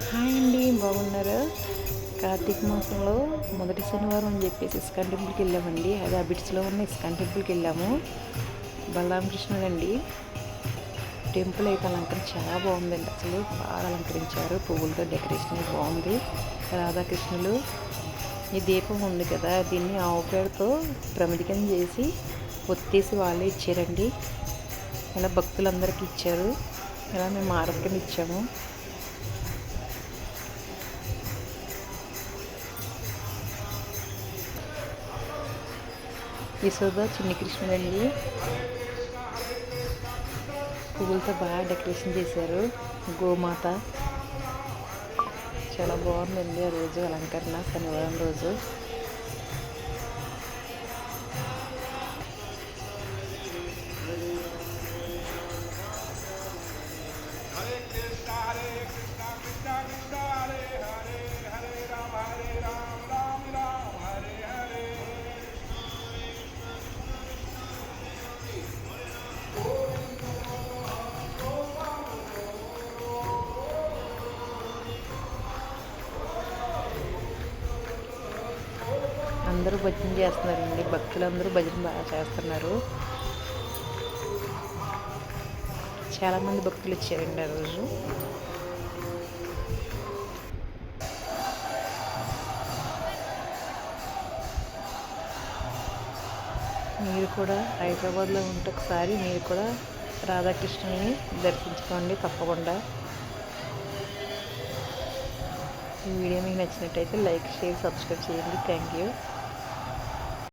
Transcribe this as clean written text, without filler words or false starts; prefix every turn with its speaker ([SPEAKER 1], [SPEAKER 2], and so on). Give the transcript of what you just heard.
[SPEAKER 1] Hi అండి, బాగున్నారా? కార్తీక మాసంలో మొదటి శనివారం అని చెప్పేసి ఇస్కాన్ టెంపుల్కి వెళ్ళామండి. అది అబిడ్స్లో ఉన్న ఇస్కాన్ టెంపుల్కి వెళ్ళాము. బలరామకృష్ణుడండి. టెంపుల్ అయితే అలంకరణ చాలా బాగుందండి. అసలు బాగా అలంకరించారు, పువ్వులతో డెకరేషన్ బాగుంది. రాధాకృష్ణులు, ఈ దీపం ఉంది కదా, దీన్ని ఆవు పేడతో ప్రమిదికం చేసి ఒత్తేసి వాళ్ళే ఇచ్చారండి. ఇలా భక్తులందరికీ ఇచ్చారు. ఇలా మేము ఆరోగ్యం ఇచ్చాము. యశోద చిన్ని కృష్ణుడండి. పువ్వులతో బాగా డెకరేషన్ చేశారు. గోమాత చాలా బాగుందండి. ఆ రోజు అలంకరణ శనివారం రోజు. అందరూ భజన చేస్తున్నారండి. భక్తులందరూ భజన బాగా చేస్తున్నారు. చాలామంది భక్తులు ఇచ్చారండి ఆ రోజు. మీరు కూడా హైదరాబాద్లో ఉంటే ఒకసారి మీరు కూడా రాధాకృష్ణుని దర్శించుకోండి తప్పకుండా. ఈ వీడియో మీకు నచ్చినట్టయితే లైక్, షేర్, సబ్స్క్రైబ్ చేయండి. Thank you.